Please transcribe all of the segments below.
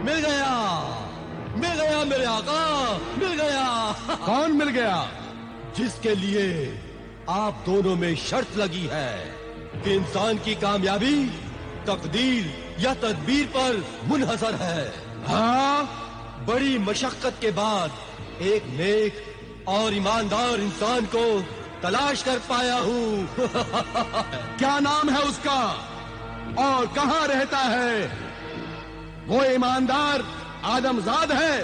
मिल गया, मिल गया मेरे आका, मिल गया। कौन मिल गया? जिसके लिए आप दोनों में शर्त लगी है कि इंसान की कामयाबी तकदीर या तदबीर पर मुनहसर है। हाँ? बड़ी मशक्कत के बाद एक नेक और ईमानदार इंसान को तलाश कर पाया हूँ। क्या नाम है उसका और कहाँ रहता है? वो ईमानदार आदमजाद है?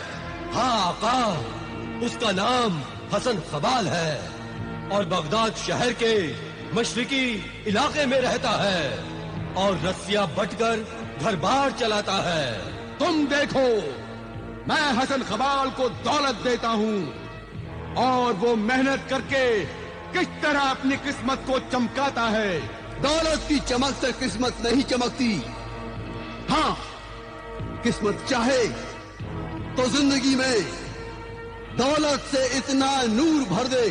हाँ आका, उसका नाम हसन खबाल है और बगदाद शहर के मशरिकी इलाके में रहता है और रस्सियां बटकर घर बार चलाता है। तुम देखो, मैं हसन खबाल को दौलत देता हूँ और वो मेहनत करके किस तरह अपनी किस्मत को चमकाता है। दौलत की चमक से किस्मत नहीं चमकती। हाँ, किस्मत चाहे तो जिंदगी में दौलत से इतना नूर भर दे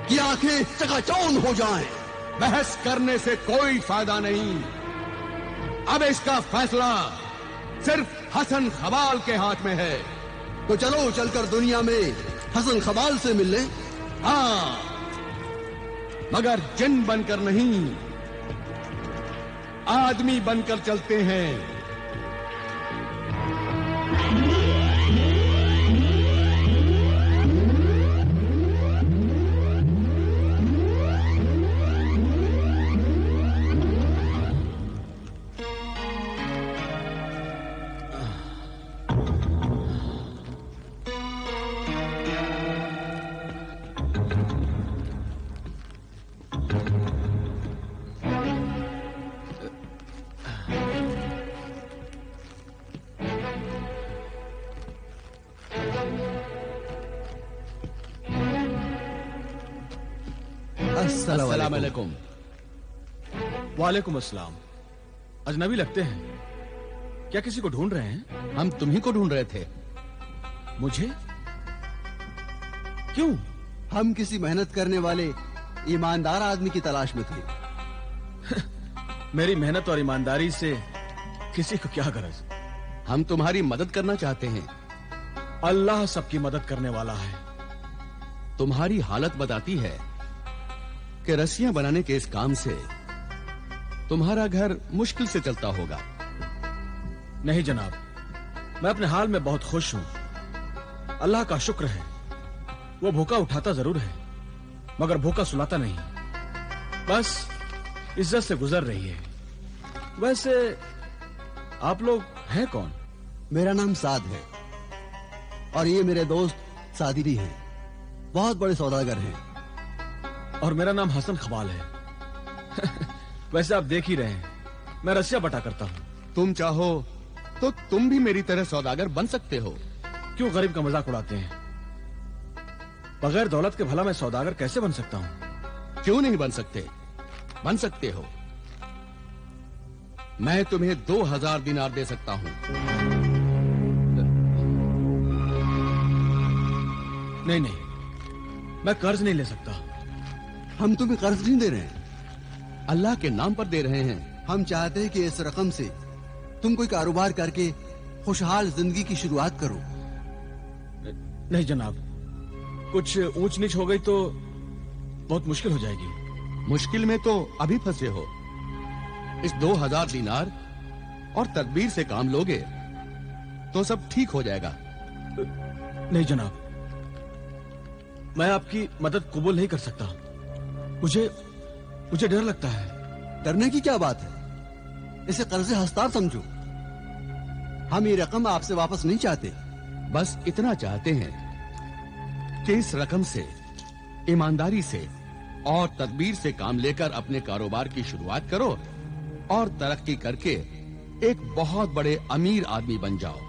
कि आंखें चकाचौंध हो जाएं। बहस करने से कोई फायदा नहीं। अब इसका फैसला सिर्फ हसन खबाल के हाथ में है। तो चलो चलकर दुनिया में हसन खबाल से मिल लें। हाँ, मगर जिन बनकर नहीं, आदमी बनकर चलते हैं। अस्सलाम वालेकुम। वालेकुम अस्सलाम। अजनबी लगते हैं, क्या किसी को ढूंढ रहे हैं? हम तुम्ही को ढूंढ रहे थे। मुझे? क्यों? हम किसी मेहनत करने वाले ईमानदार आदमी की तलाश में थे। मेरी मेहनत और ईमानदारी से किसी को क्या गरज? हम तुम्हारी मदद करना चाहते हैं। अल्लाह सबकी मदद करने वाला है। तुम्हारी हालत बताती है कि रस्सियां बनाने के इस काम से तुम्हारा घर मुश्किल से चलता होगा। नहीं जनाब, मैं अपने हाल में बहुत खुश हूं। अल्लाह का शुक्र है, वो भूखा उठाता जरूर है मगर भूखा सुलाता नहीं। बस इज्जत से गुजर रही है। वैसे आप लोग हैं कौन? मेरा नाम साद है और ये मेरे दोस्त सादिरी हैं। बहुत बड़े सौदागर हैं। और मेरा नाम हसन खबाल है। वैसे आप देख ही रहे हैं, मैं रस्सियां बटा करता हूं। तुम चाहो तो तुम भी मेरी तरह सौदागर बन सकते हो। क्यों गरीब का मजाक उड़ाते हैं? बगैर दौलत के भला मैं सौदागर कैसे बन सकता हूं? क्यों नहीं बन सकते? बन सकते हो। मैं तुम्हें 2000 दिनार दे सकता हूं। नहीं नहीं, मैं कर्ज नहीं ले सकता। हम तुम्हें कर्ज नहीं दे रहे हैं, अल्लाह के नाम पर दे रहे हैं। हम चाहते हैं कि इस रकम से तुम कोई कारोबार करके खुशहाल जिंदगी की शुरुआत करो। नहीं जनाब, कुछ ऊंच नीच हो गई तो बहुत मुश्किल हो जाएगी। मुश्किल में तो अभी फंसे हो। इस 2000 दिनार और तदबीर से काम लोगे तो सब ठीक हो जाएगा। नहीं जनाब, मैं आपकी मदद कबूल नहीं कर सकता। मुझे डर लगता है। डरने की क्या बात है? इसे कर्ज हस्तार समझो। हम ये रकम आपसे वापस नहीं चाहते। बस इतना चाहते हैं कि इस रकम से ईमानदारी से और तदबीर से काम लेकर अपने कारोबार की शुरुआत करो और तरक्की करके एक बहुत बड़े अमीर आदमी बन जाओ।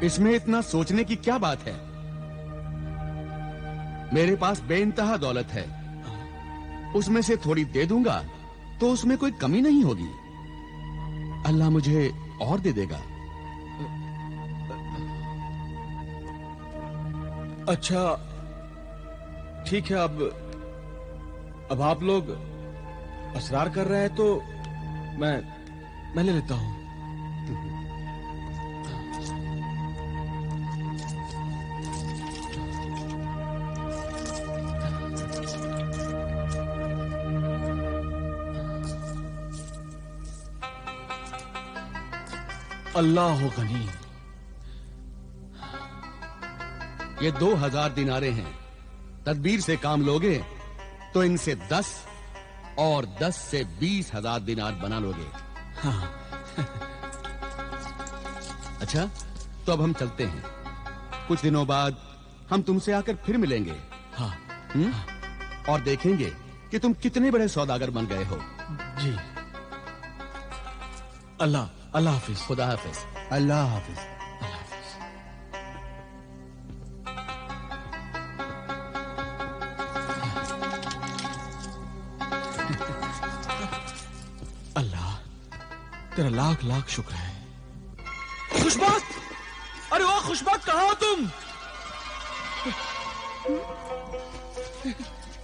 इसमें इतना सोचने की क्या बात है? मेरे पास बेइंतहा दौलत है, उसमें से थोड़ी दे दूंगा तो उसमें कोई कमी नहीं होगी। अल्लाह मुझे और दे देगा। अच्छा ठीक है, अब आप लोग असरार कर रहे हैं तो मैं ले लेता हूं। अल्लाह गनी। ये 2000 दिनारे हैं। तदबीर से काम लोगे तो इनसे 10 और 10 से 20,000 दिनार बना लोगे। हाँ। अच्छा, तो अब हम चलते हैं। कुछ दिनों बाद हम तुमसे आकर फिर मिलेंगे। हाँ। और देखेंगे कि तुम कितने बड़े सौदागर बन गए हो। जी। अल्लाह हाफिज। खुदा हाफिज। अल्लाह हाफिज। अल्लाह तेरा लाख लाख शुक्र है। खुशबख्त! अरे वाह खुशबख्त, कहाँ हो तुम?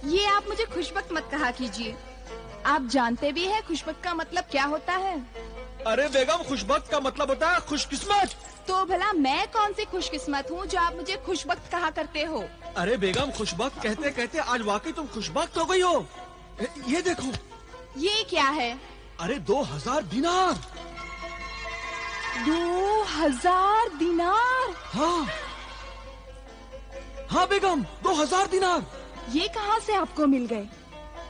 ये आप मुझे खुशबख्त मत कहा कीजिए। आप जानते भी हैं खुशबख्त का मतलब क्या होता है? अरे बेगम, खुशबख्त का मतलब होता है खुशकिस्मत। तो भला मैं कौन सी खुशकिस्मत हूँ जो आप मुझे खुशबख्त कहा करते हो? अरे बेगम, खुशबख्त कहते कहते आज वाकई तुम खुशबख्त हो गई हो। ये देखो। ये क्या है? अरे 2000 दिनार। 2000 दिनार? हाँ बेगम, 2000 दिनार। ये कहाँ से आपको मिल गए?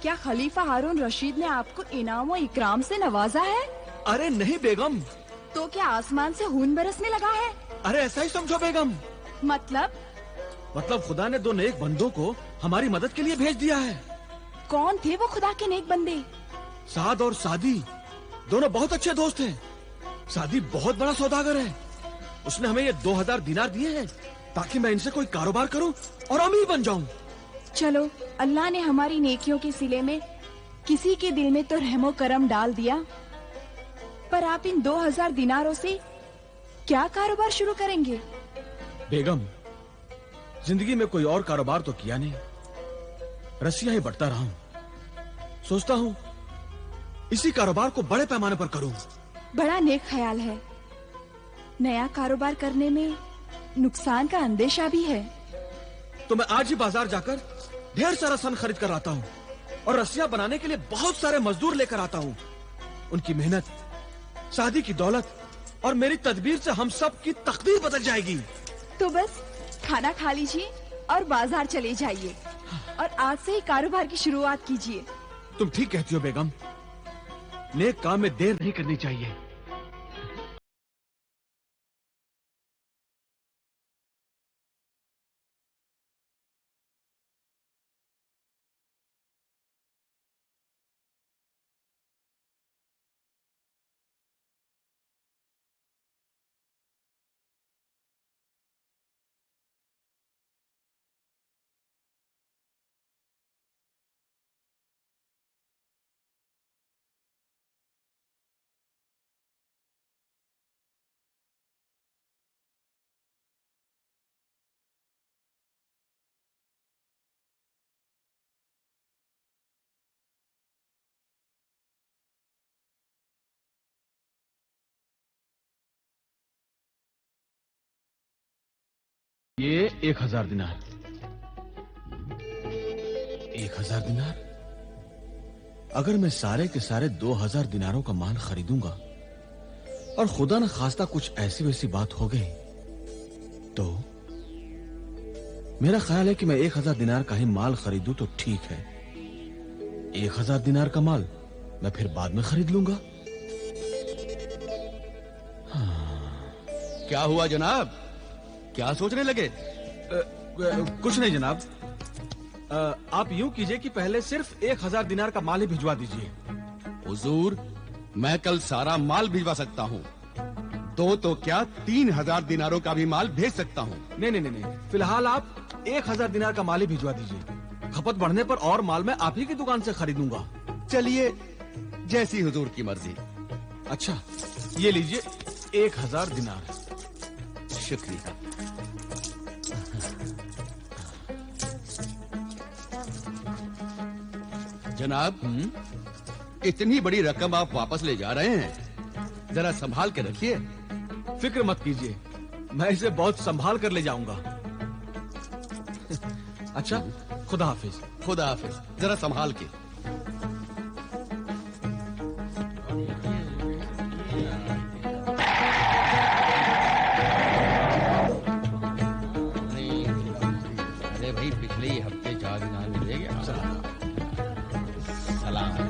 क्या खलीफा हारून रशीद ने आपको इनाम और इकराम से नवाजा है? अरे नहीं बेगम। तो क्या आसमान से खून बरसने लगा है? अरे ऐसा ही समझो बेगम। मतलब खुदा ने 2 नेक बंदों को हमारी मदद के लिए भेज दिया है। कौन थे वो खुदा के नेक बंदे? साद और सादी दोनों बहुत अच्छे दोस्त हैं। सादी बहुत बड़ा सौदागर है। उसने हमें ये 2000 दिनार दिए हैं ताकि मैं इनसे कोई कारोबार करूं और अमीर बन जाऊं। चलो, अल्लाह ने हमारी नेकियों के सिले में किसी के दिल में तो रहमो करम डाल दिया, पर आप इन 2000 दिनारों से क्या कारोबार शुरू करेंगे? बेगम, जिंदगी में कोई और कारोबार तो किया नहीं, रस्सियां ही बढ़ता रहा हूं। सोचता हूं इसी कारोबार को बड़े पैमाने पर करूं। बड़ा नेक ख्याल है। नया कारोबार करने में नुकसान का अंदेशा भी है। तो मैं आज ही बाजार जाकर ढेर सारा सन खरीद कर आता हूँ और रस्सियां बनाने के लिए बहुत सारे मजदूर लेकर आता हूँ। उनकी मेहनत, शादी की दौलत और मेरी तदबीर से हम सब की तकदीर बदल जाएगी। तो बस खाना खा लीजिए और बाजार चले जाइए और आज से ही कारोबार की शुरुआत कीजिए। तुम ठीक कहती हो बेगम, नेक काम में देर नहीं करनी चाहिए। ये 1000 दिनार। 1000 दिनार? अगर मैं सारे के सारे 2000 दिनारों का माल खरीदूंगा और खुदा न खास्ता कुछ ऐसी वैसी बात हो गई तो मेरा ख्याल है कि मैं 1000 दिनार का ही माल खरीदूं तो ठीक है। 1000 दिनार का माल मैं फिर बाद में खरीद लूंगा। क्या हुआ जनाब? क्या सोचने लगे? कुछ नहीं जनाब। आप यूं कीजिए कि पहले सिर्फ 1000 दिनार का माल ही भिजवा दीजिए। हुजूर, मैं कल सारा माल भिजवा सकता हूँ। तो क्या 3000 दिनारों का भी माल भेज सकता हूँ। नहीं, फिलहाल आप 1000 दिनार का माल ही भिजवा दीजिए। खपत बढ़ने पर और माल मैं आप ही की दुकान से खरीदूंगा। चलिए, जैसी हुजूर की मर्जी। अच्छा, ये लीजिए 1000 दिनार। शुक्रिया। जनाब, इतनी बड़ी रकम आप वापस ले जा रहे हैं, जरा संभाल के रखिए। फिक्र मत कीजिए, मैं इसे बहुत संभाल कर ले जाऊंगा। अच्छा, खुदा हाफिज। खुदा हाफिज, जरा संभाल के। अरे भाई, पिछले ही हफ्ते 4 दिनार मिले गया। सलाम।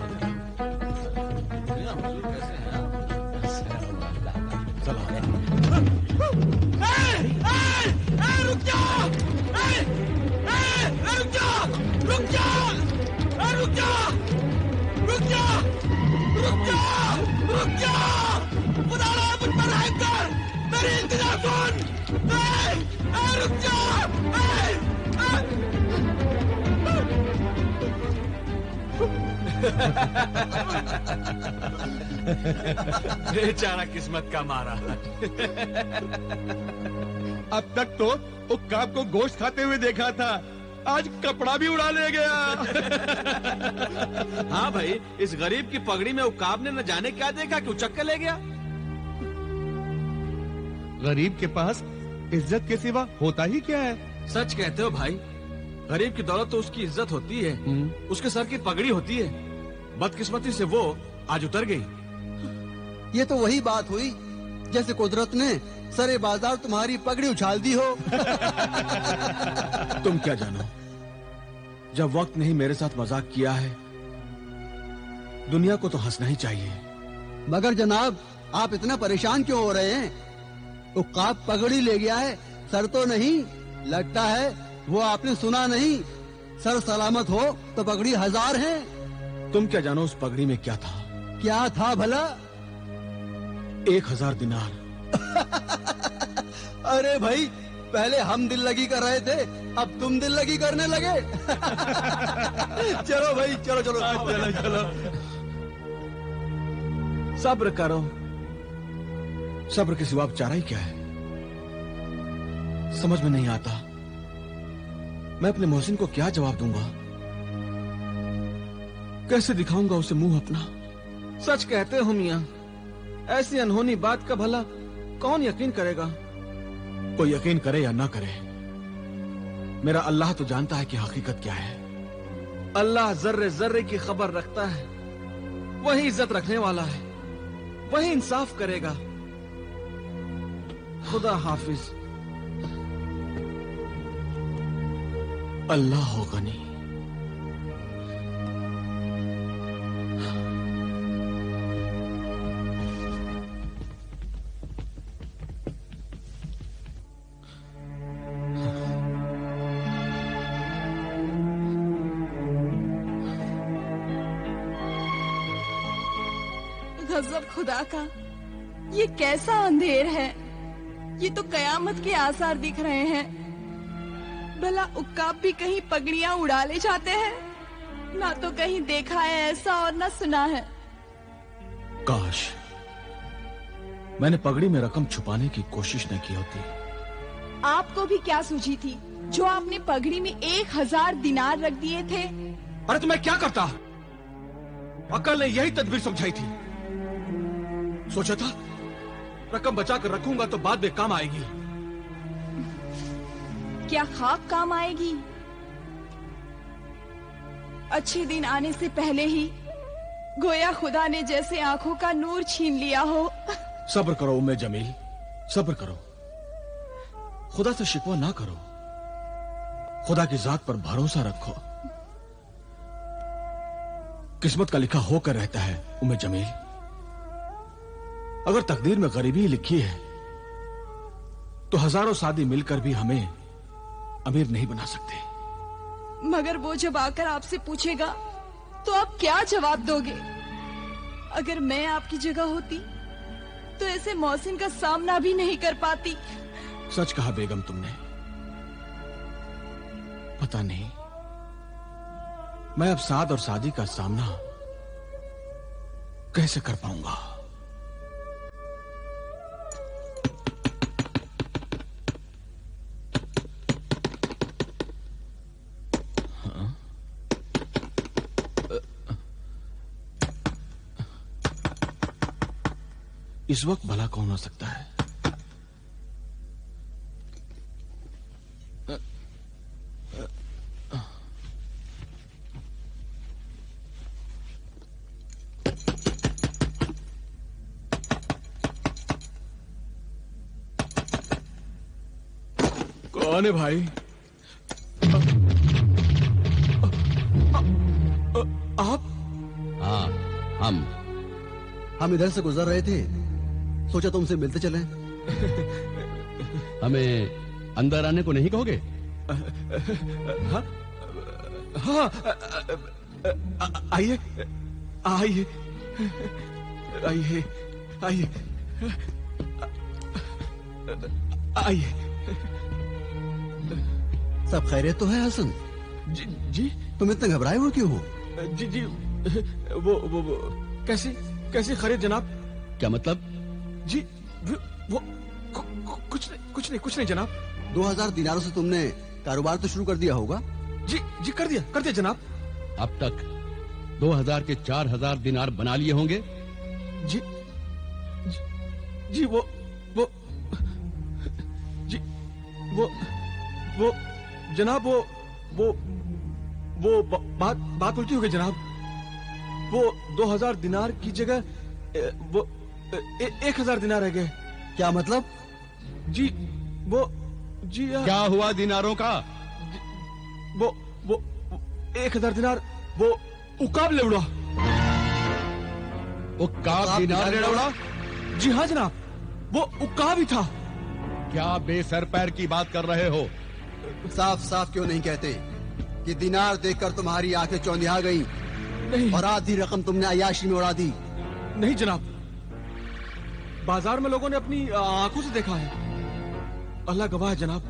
बेचारा किस्मत का मारा। अब तक तो उक्काब को गोश्त खाते हुए देखा था, आज कपड़ा भी उड़ा ले गया। हाँ भाई, इस गरीब की पगड़ी में उकाब ने न जाने क्या देखा कि उचक के ले गया। गरीब के पास इज्जत के सिवा होता ही क्या है? सच कहते हो भाई, गरीब की दौलत तो उसकी इज्जत होती है, उसके सर की पगड़ी होती है। बदकिस्मती से वो आज उतर गई। ये तो वही बात हुई जैसे कुदरत ने सरे बाजार तुम्हारी पगड़ी उछाल दी हो। तुम क्या जानो, जब वक्त ने ही मेरे साथ मजाक किया है, दुनिया को तो हंसना ही चाहिए। मगर जनाब, आप इतना परेशान क्यों हो रहे हैं? उक्काब पगड़ी ले गया है, सर तो नहीं। लगता है वो आपने सुना नहीं, सर सलामत हो तो पगड़ी 1000 है। तुम क्या जानो उस पगड़ी में क्या था? क्या था भला? 1000 दिनार। अरे भाई, पहले हम दिल लगी कर रहे थे, अब तुम दिल लगी करने लगे। चलो भाई, चलो चलो चलो चलो। सब्र करो, सब्र के सिवा अब चारा ही क्या है? समझ में नहीं आता, मैं अपने मोहसिन को क्या जवाब दूंगा? कैसे दिखाऊंगा उसे मुंह अपना? सच कहते हो मियां, ऐसी अनहोनी बात का भला कौन यकीन करेगा? कोई यकीन करे या ना करे, मेरा अल्लाह तो जानता है कि हकीकत क्या है। अल्लाह जर्रे जर्रे की खबर रखता है, वही इज्जत रखने वाला है, वही इंसाफ करेगा। खुदा हाफिज। अल्लाह हो गनी। गजब खुदा का, ये कैसा अंधेर है? ये तो कयामत के आसार दिख रहे हैं। भला उक्काब भी कहीं पगड़ियां उड़ा ले जाते हैं? ना तो कहीं देखा है ऐसा और ना सुना है। काश मैंने पगड़ी में रकम छुपाने की कोशिश न की होती। आपको भी क्या सूझी थी जो आपने पगड़ी में 1000 दिनार रख दिए थे? अरे तो मैं क्या करता? अकल ने यही तदबीर समझाई थी। सोचा था रकम बचा कर रखूंगा तो बाद में काम आएगी। क्या खाक काम आएगी? अच्छे दिन आने से पहले ही गोया खुदा ने जैसे आंखों का नूर छीन लिया हो। सब्र करो उम्मे जमील, सब्र करो। खुदा से शिकवा ना करो, खुदा की जात पर भरोसा रखो। किस्मत का लिखा होकर रहता है उम्मे जमील। अगर तकदीर में गरीबी लिखी है तो हजारों सादी मिलकर भी हमें अमीर नहीं बना सकते। मगर वो जब आकर आपसे पूछेगा तो आप क्या जवाब दोगे? अगर मैं आपकी जगह होती तो ऐसे मौसिन का सामना भी नहीं कर पाती। सच कहा बेगम तुमने। पता नहीं मैं अब साद और सादी का सामना कैसे कर पाऊंगा। इस वक्त भला कौन हो सकता है? कौन है भाई? आप? हाँ, हम इधर से गुजर रहे थे, सोचा तुमसे मिलते चलें। हमें अंदर आने को नहीं कहोगे? हाँ, हाँ, आइए, आइए, आइए, आइए, आइए। सब खैरियत तो है हसन? जी। तुम इतने घबराए हुए क्यों हो? जी, वो कैसी खैरियत जनाब? क्या मतलब? जी, वो कुछ नहीं जनाब। 2000 दिनारों से तुमने कारोबार तो शुरू कर दिया होगा? जी, कर दिया जनाब। अब तक 2000 के 4000 दिनार बना लिए होंगे? जी, वो जनाब, वो बात उल्टी हो गई जनाब। वो 2000 दिनार की जगह वो 1000 दिनार रह गए। क्या मतलब? जी, क्या हुआ दिनारों का? वो 1000 दिनार वो उकाब ले उड़ा। उकाब दिनार ले उड़ा? जी हाँ जनाब, वो उकाब ही था। क्या बेसर पैर की बात कर रहे हो? साफ साफ क्यों नहीं कहते कि दिनार देखकर तुम्हारी आंखें चौंधिया गई नहीं, और आधी रकम तुमने अय्याशी में उड़ा दी? नहीं जनाब, बाजार में लोगों ने अपनी आंखों से देखा है। अल्लाह गवाह है जनाब,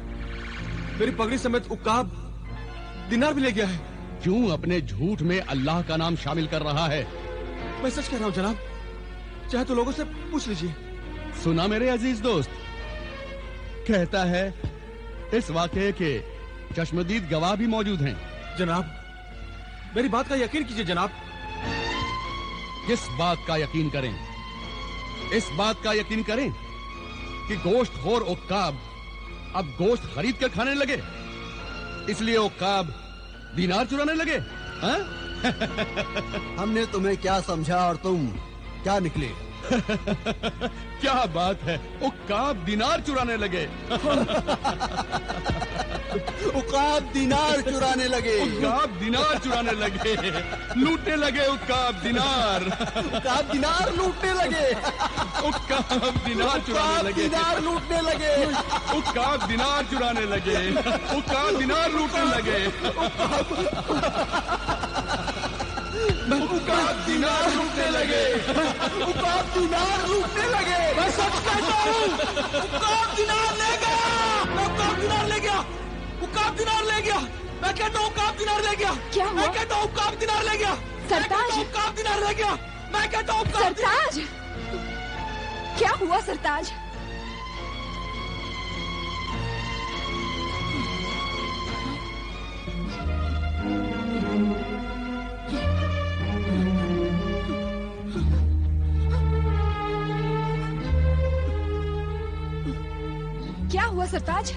मेरी पगड़ी समेत उकाब दिनार भी ले गया है। क्यों अपने झूठ में अल्लाह का नाम शामिल कर रहा है? मैं सच कह रहा हूँ जनाब, चाहे तो लोगों से पूछ लीजिए। सुना मेरे अजीज दोस्त, कहता है इस वाकये के चश्मदीद गवाह भी मौजूद हैं। जनाब, मेरी बात का यकीन कीजिए जनाब। किस बात का यकीन करें? इस बात का यकीन करें कि गोश्तखोर उक्काब अब गोश्त खरीद कर खाने लगे, इसलिए उक्काब दिनार चुराने लगे? हाँ? हमने तुम्हें क्या समझा और तुम क्या निकले? क्या बात है, उक्काब दिनार चुराने लगे। उकाब दिनार चुराने लगे। उक्काब दिनार चुराने लगे, लूटने लगे उक्काब दिनार। उकाब दिनार लूटने लगे। उक्काब दिनार चुराने लगे। दिनार लूटने लगे। उक्काब दिनार चुराने लगे। उक्काब दिनार लूटने लगे। उक्काब दिनार लूटने लगे। उकाब दिनार लूटने लगे। मैं सच कहता हूँ, उकाब दिनार ले गया। उकाब दिनार ले गया। उकाब दिनार ले गया। मैं कहता हूँ उकाब दिनार ले गया। क्या हुआ? मैं कहता हूँ उकाब दिनार ले गया। सरताज! उकाब दिनार ले गया। मैं कहता हूँ सरताज, क्या हुआ सरताज? क्या हुआ सरताज?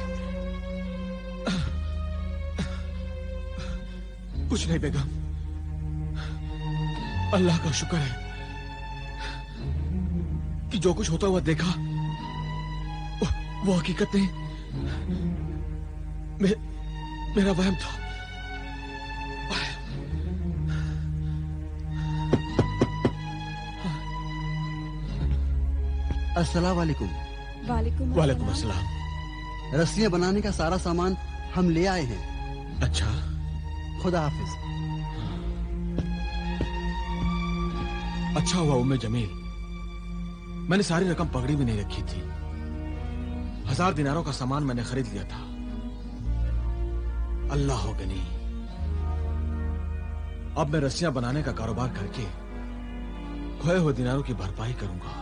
कुछ नहीं बेगम, अल्लाह का शुक्र है कि जो कुछ होता हुआ देखा वो हकीकत नहीं, मेरा वहम था। अस्सलाम वालेकुम। वालेकुम अस्सलाम। रस्सियां बनाने का सारा सामान हम ले आए हैं। अच्छा, खुदा हाफिज। अच्छा हुआ उम्मे जमील, मैंने सारी रकम पगड़ी में नहीं रखी थी। 1000 दिनारों का सामान मैंने खरीद लिया था। अल्लाह हो गनी, अब मैं रस्सियां बनाने का कारोबार करके खोए हुए दिनारों की भरपाई करूंगा।